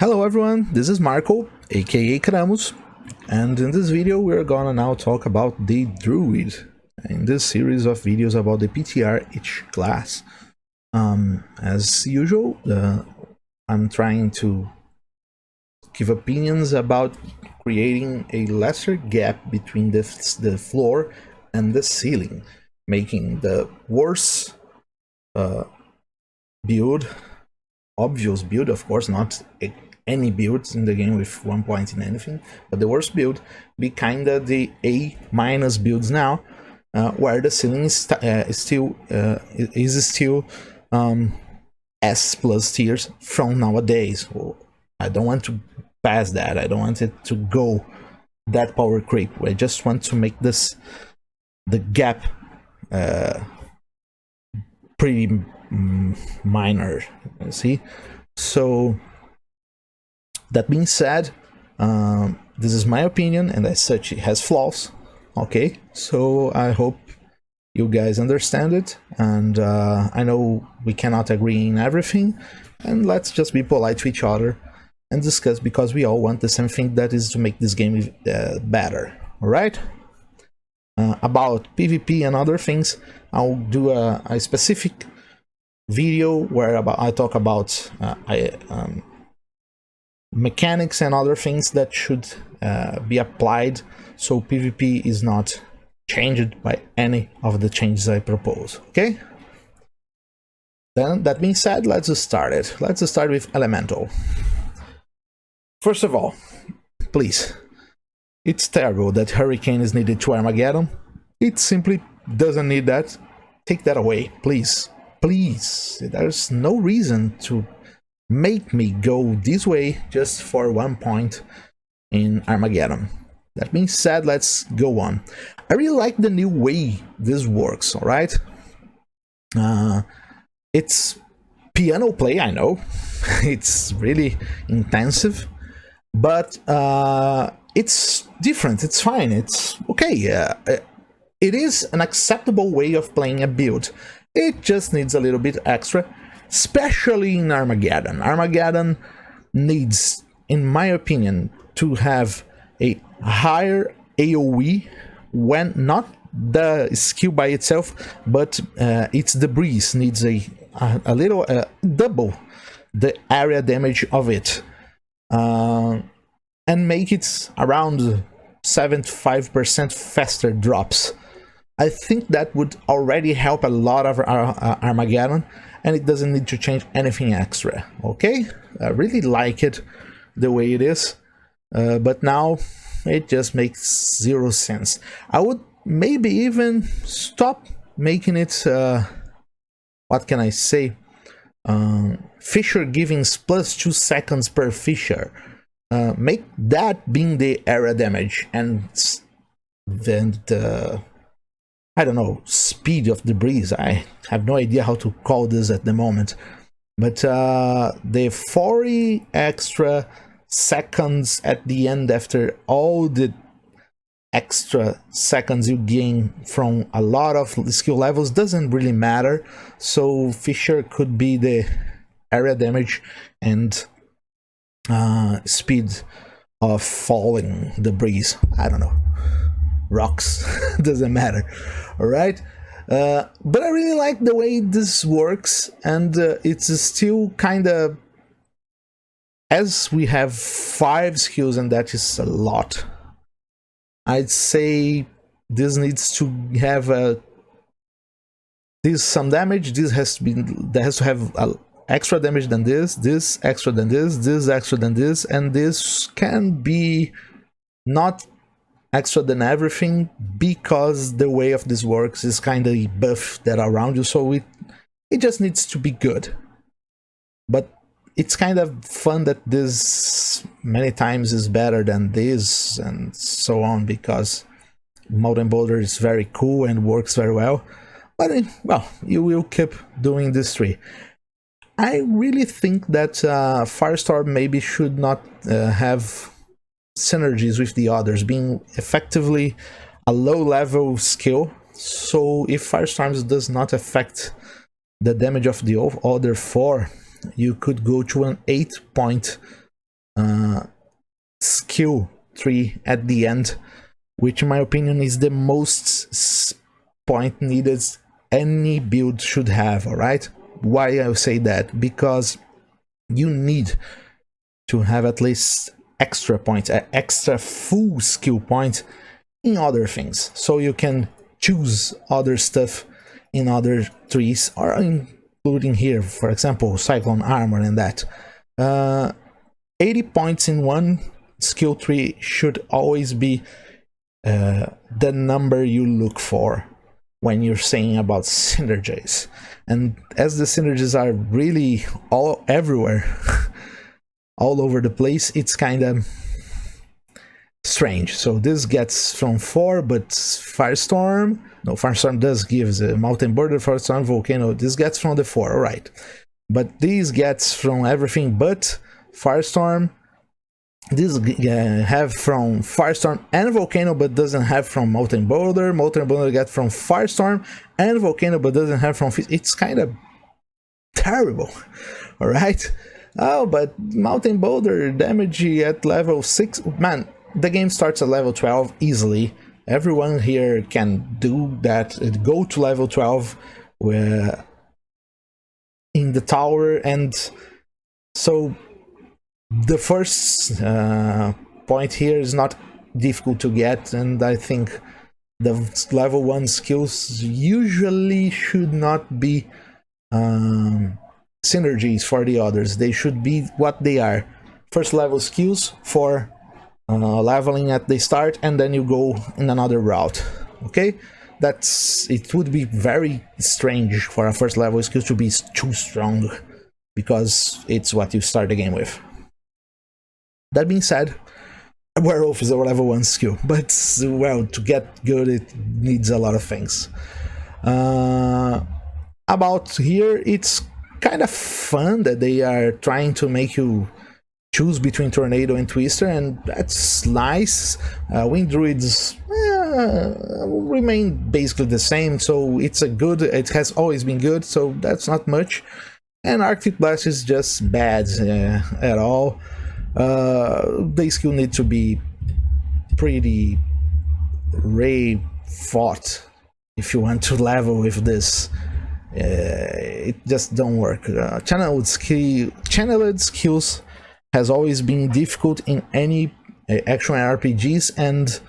Hello everyone, this is Marco, aka Kramus, and in this video we're gonna now talk about the Druid, in this series of videos about the PTR each class. As usual, I'm trying to give opinions about creating a lesser gap between the floor and the ceiling, making the worst build, obvious build, of course, not any builds in the game with 1 point in anything, but the worst build be kinda the A- builds now, where the ceiling is still S plus tiers from nowadays. I don't want to pass that. I don't want it to go that power creep. I just want to make the gap pretty minor, see? So that being said, this is my opinion, and as such it has flaws, okay? So I hope you guys understand it, and I know we cannot agree in everything, and let's just be polite to each other and discuss, because we all want the same thing, that is to make this game better, alright? About PvP and other things, I'll do a specific video where I talk about mechanics and other things that should be applied so PvP is not changed by any of the changes I propose, okay? Then, that being said, let's start it. Let's start with Elemental. First of all, please, it's terrible that Hurricane is needed to Armageddon. It simply doesn't need that. Take that away, please. Please. There's no reason to make me go this way just for 1 point in Armageddon. That being said, let's go on. I really like the new way this works, alright? It's piano play, I know. It's really intensive, but it's different, it's fine, it's okay. It is an acceptable way of playing a build. It just needs a little bit extra, especially in Armageddon. Armageddon needs, in my opinion, to have a higher AoE when not the skill by itself, but its debris needs a little double the area damage of it, and make it around 75% faster drops. I think that would already help a lot of Armageddon, and it doesn't need to change anything extra, okay? I really like it the way it is, but now it just makes zero sense. I would maybe even stop making it, what can I say, Fisher giving plus 2 seconds per Fisher. Make that being the area damage, and then the, I don't know, speed of debris. I have no idea how to call this at the moment. But the 40 extra seconds at the end, after all the extra seconds you gain from a lot of skill levels, doesn't really matter. So Fisher could be the area damage and speed of falling debris. I don't know. Rocks. Doesn't matter. Alright? But I really like the way this works, and it's still kinda, as we have 5 skills, and that is a lot, I'd say this needs to have this some damage, this has to have extra damage than this extra than this extra than this, and this can be not extra than everything, because the way of this works is kind of buff that around you, so it just needs to be good. But it's kind of fun that this many times is better than this, and so on, because Molten Boulder is very cool and works very well. But well, you will keep doing this tree. I really think that Firestorm maybe should not have synergies with the others, being effectively a low-level skill. So if Firestorms does not affect the damage of the other 4, you could go to an 8-point skill tree at the end, which in my opinion is the most point needed any build should have. All right, why I say that? Because you need to have at least extra points, extra full skill point in other things, so you can choose other stuff in other trees, or including here, for example, cyclone armor and that. 80 points in one skill tree should always be the number you look for when you're saying about synergies. And as the synergies are really all everywhere, all over the place, it's kind of strange. So this gets from 4, but Firestorm, no, Firestorm does give the Mountain Border, Firestorm, Volcano, this gets from the 4, alright. But this gets from everything but Firestorm. This have from Firestorm and Volcano, but doesn't have from Mountain Boulder. Mountain Boulder get from Firestorm and Volcano, but doesn't have from... It's kind of terrible, alright? Oh, but Mountain Boulder damage at level 6... Man, the game starts at level 12 easily. Everyone here can do that, go to level 12 in the tower, and so the first point here is not difficult to get, and I think the level 1 skills usually should not be synergies for the others. They should be what they are. First level skills for leveling at the start, and then you go in another route. Okay, it would be very strange for a first level skill to be too strong, because it's what you start the game with. That being said, Werewolf is a level 1 skill, but well, to get good it needs a lot of things. About here, it's kind of fun that they are trying to make you choose between Tornado and Twister, and that's nice. Wind Druids remain basically the same, so it has always been good, so that's not much. And Arctic Blast is just bad at all. They still need to be pretty fought if you want to level with this. It just don't work. Channeled skills has always been difficult in any action RPGs, and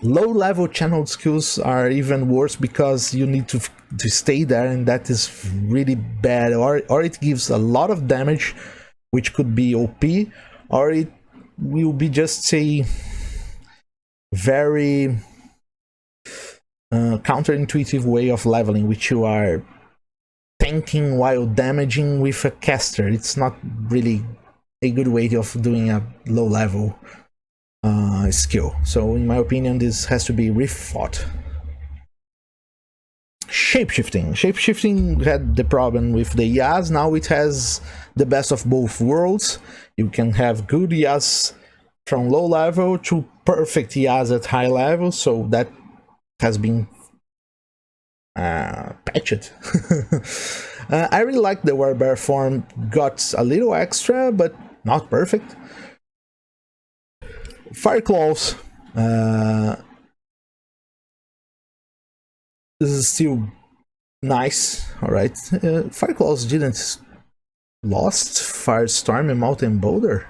low-level channeled skills are even worse because you need to stay there, and that is really bad. Or it gives a lot of damage, which could be OP, or it will be just a very counterintuitive way of leveling, which you are tanking while damaging with a caster. It's not really a good way of doing a low level skill. So in my opinion, this has to be refought. Shapeshifting had the problem with the Yas. Now it has the best of both worlds. You can have good Yas from low level to perfect Yas at high level, so that has been patched. I really like the Warbear form, got a little extra, but not perfect. Fireclaws, this is still nice, alright. Fireclaws didn't lost Firestorm and Mountain Boulder?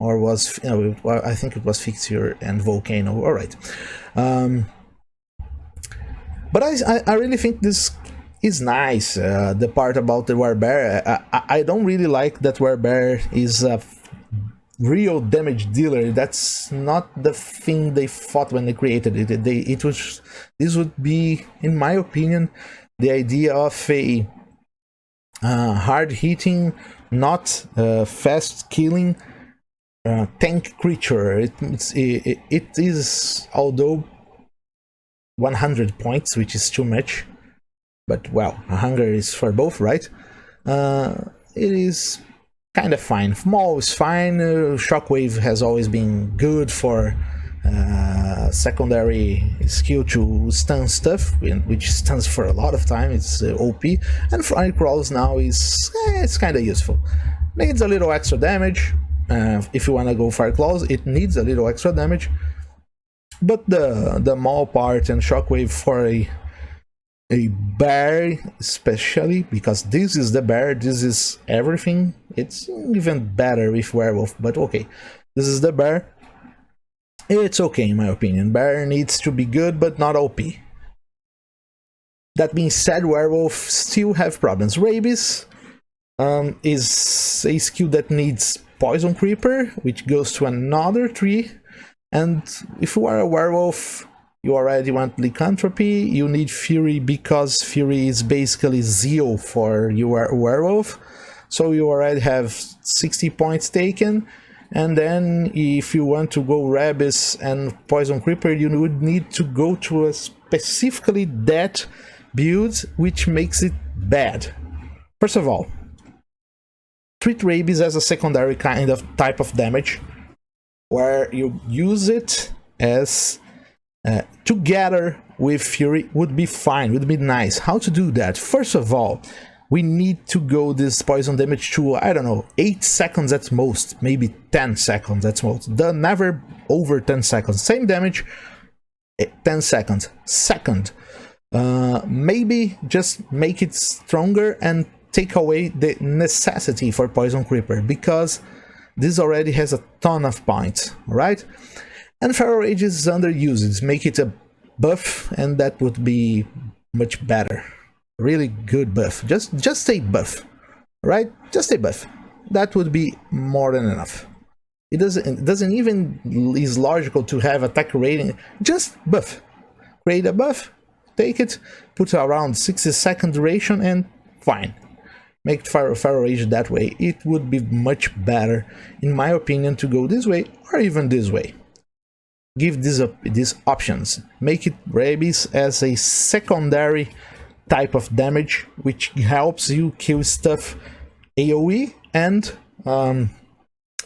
Or was, I think it was Fixture and Volcano, alright. But I really think this is nice, the part about the Warbear. I don't really like that Warbear is a real damage dealer. That's not the thing they thought when they created it. This would be, in my opinion, the idea of a hard hitting, not fast killing tank creature. It is, although 100 points, which is too much, but well, a hunger is for both, right? It is kind of fine. Maul is fine. Shockwave has always been good for secondary skill to stun stuff, which stuns for a lot of time. It's OP, and Flying Crawls now is it's kind of useful. Needs a little extra damage. If you want to go fire claws, it needs a little extra damage. But the maul part and shockwave for a bear, especially because this is the bear, this is everything. It's even better with werewolf, but okay, this is the bear. It's okay in my opinion. Bear needs to be good, but not OP. That being said, werewolf still have problems. Rabies is a skill that needs poison creeper, which goes to another tree. And if you are a werewolf, you already want lycanthropy. You need fury because fury is basically zeal for your werewolf. So you already have 60 points taken. And then if you want to go rabies and poison creeper, you would need to go to a specifically that build, which makes it bad. First of all, treat rabies as a secondary kind of type of damage, where you use it as together with fury would be fine, would be nice. How to do that? First of all, we need to go this poison damage to, I don't know, 8 seconds at most, maybe 10 seconds at most. Never over 10 seconds. Same damage, 10 seconds. Second, maybe just make it stronger and take away the necessity for poison creeper, because this already has a ton of points, right? And Feral Rage is underused. Make it a buff, and that would be much better. Really good buff. Just a buff, right? Just a buff. That would be more than enough. It doesn't even is logical to have attack rating. Just buff. Create a buff, take it, put around 60-second duration, and fine. Make Feral Rage that way. It would be much better, in my opinion, to go this way or even this way. Give these options. Make it rabies as a secondary type of damage, which helps you kill stuff AoE and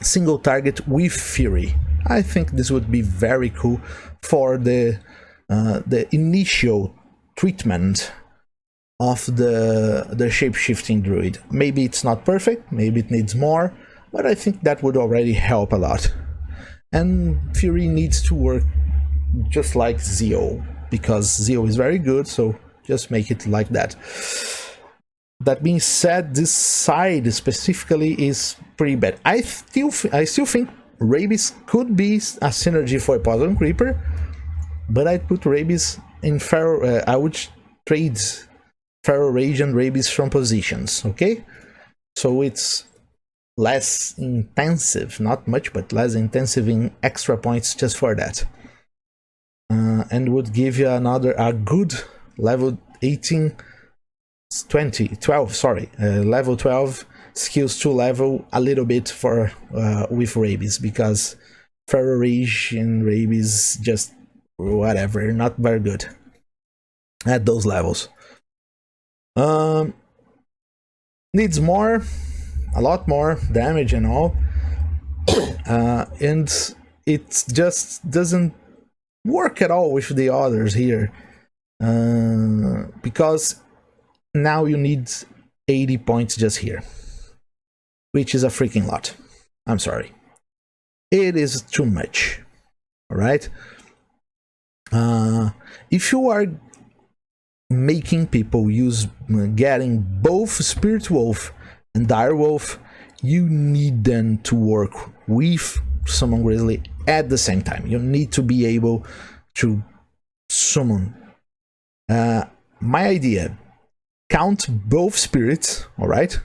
single target with fury. I think this would be very cool for the initial treatment of the shape-shifting druid. Maybe it's not perfect, maybe it needs more, but I think that would already help a lot. And fury needs to work just like Zeo, because Zeo is very good, so just make it like that. That being said, this side specifically is pretty bad. I still think rabies could be a synergy for poison creeper, but I'd put rabies in feral. I would trade Feral Rage and rabies from positions, okay? So it's less intensive, not much, but less intensive in extra points just for that. And would give you a good level 18, 20, 12, sorry, level 12 skills to level a little bit for with rabies, because Feral Rage and rabies just whatever, not very good at those levels. Needs more, a lot more damage and all, and it just doesn't work at all with the others here, because now you need 80 points just here, which is a freaking lot. I'm sorry, it is too much. All right, if you are making people use getting both Spirit Wolf and Dire Wolf, you need them to work with Summon Grizzly at the same time. You need to be able to summon. My idea, count both spirits, alright?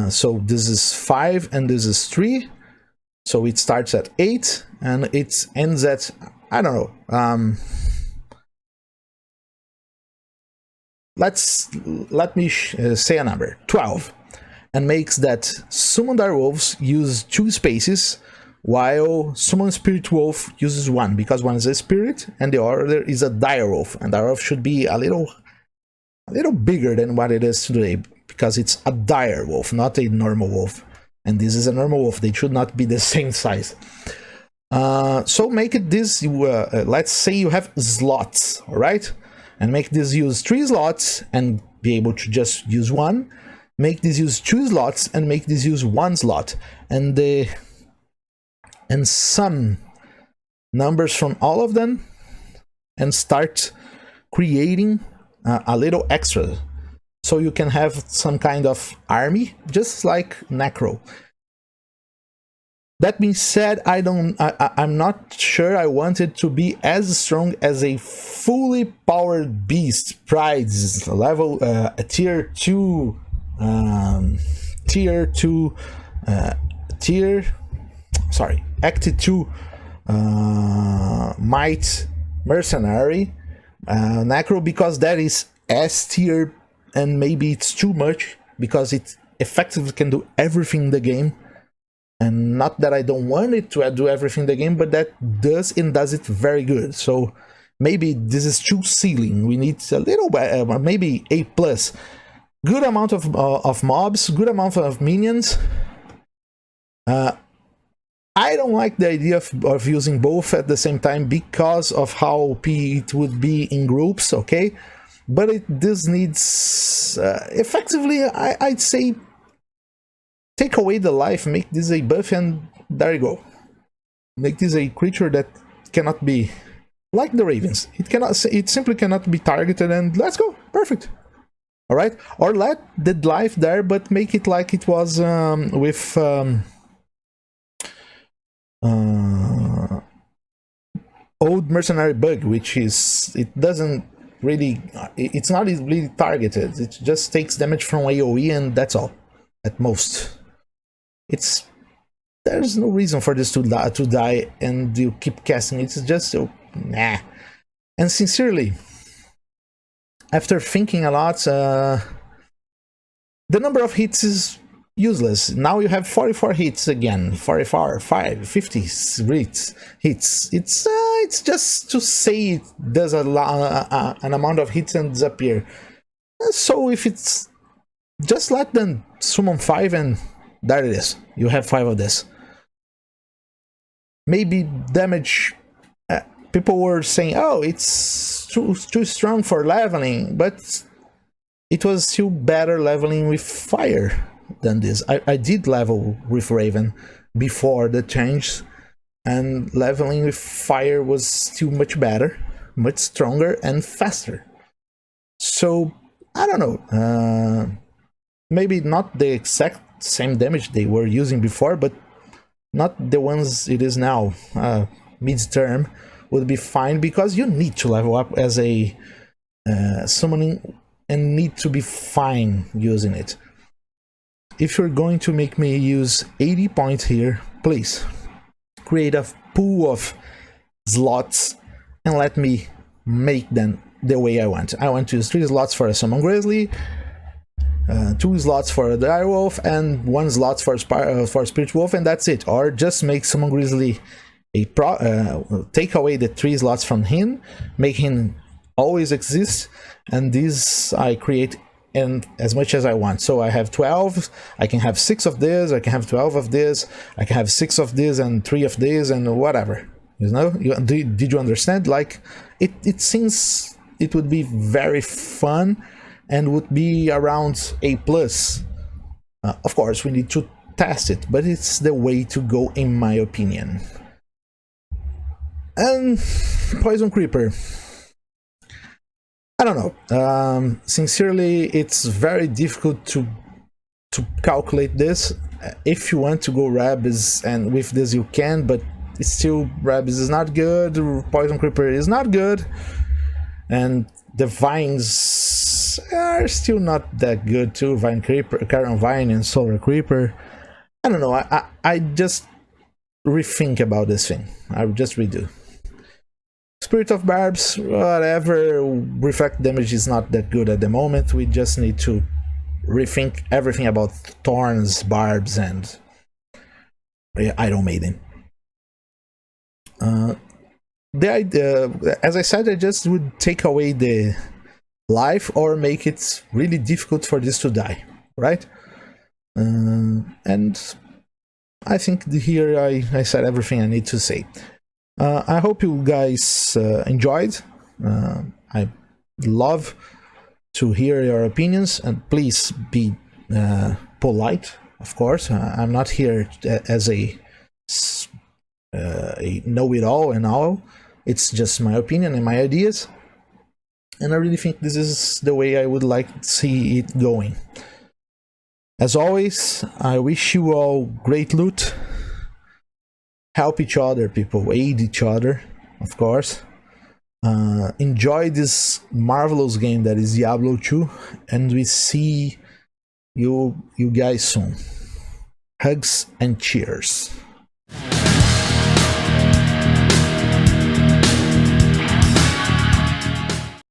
So this is 5 and this is 3. So it starts at 8 and it ends at, I don't know, let me say a number, 12. And makes that Summon Dire Wolves use 2 spaces, while Summon Spirit Wolf uses 1, because one is a spirit and the other is a Dire Wolf, and Dire Wolf should be a little bigger than what it is today, because it's a Dire Wolf, not a normal wolf, and this is a normal wolf. They should not be the same size. So make it this, let's say you have slots, all right, and make this use 3 slots and be able to just use 1. make this use 2 slots and make this use 1 slot, and sum numbers from all of them and start creating a little extra, so you can have some kind of army, just like Necro. That being said, I'm not sure I want it to be as strong as a fully powered beast prize level, tier 2, Act 2 might mercenary Necro, because that is S tier, and maybe it's too much because it effectively can do everything in the game. And not that I don't want it to do everything in the game, but that does it very good. So maybe this is too ceiling. We need a little maybe A+. Good amount of mobs, good amount of minions. I don't like the idea of using both at the same time because of how it would be in groups, okay? But this needs, effectively, I'd say, take away the life, make this a buff, and there you go. Make this a creature that cannot be, like the Ravens, it simply cannot be targeted, and let's go, perfect. Alright, or let the life there, but make it like it was with old mercenary bug, which is, it doesn't really, it's not really targeted, it just takes damage from AoE and that's all, at most. There's no reason for this to die and you keep casting, it's just so, nah. And sincerely, after thinking a lot, the number of hits is useless. Now you have 44 hits again, 44, 50 hits. It's just to say it does an amount of hits and disappear. So if it's, just let them summon 5 and there it is. You have 5 of this. Maybe damage. People were saying, oh, it's too strong for leveling, but it was still better leveling with fire than this. I did level with Raven before the change, and leveling with fire was still much better, much stronger and faster. So I don't know, maybe not the exact same damage they were using before, but not the ones it is now. Mid-term would be fine, because you need to level up as a summoning and need to be fine using it. If you're going to make me use 80 points here, please create a pool of slots and let me make them the way I want. I want to use 3 slots for a Summon Grizzly, 2 slots for a Direwolf, and 1 slot for Spirit Wolf, and that's it. Or just make Summon Grizzly take away the 3 slots from him, make him always exist, and this I create and as much as I want. So I have 12, I can have 6 of this, I can have 12 of this, I can have 6 of this and 3 of this and whatever. You know, did you understand? Like, it seems it would be very fun and would be around A+. Of course, we need to test it, but it's the way to go in my opinion. And Poison Creeper, I don't know. Sincerely, it's very difficult to calculate this. If you want to go Rabbids, and with this you can, but still Rabbids is not good, Poison Creeper is not good, and the Vines are still not that good too. Vine Creeper, Caron Vine and Solar Creeper. I don't know, I just rethink about this thing. I just redo. Spirit of Barbs, whatever, reflect damage is not that good at the moment. We just need to rethink everything about Thorns, Barbs, and Iron Maiden. The idea, as I said, I just would take away the life or make it really difficult for this to die, right? And I think here I said everything I need to say. I hope you guys enjoyed. I love to hear your opinions, and please be polite, of course. I'm not here as a know-it-all and all. It's just my opinion and my ideas, and I really think this is the way I would like to see it going. As always, I wish you all great loot. Help each other, people. Aid each other, of course. Enjoy this marvelous game that is Diablo 2, and we see you guys soon. Hugs and cheers.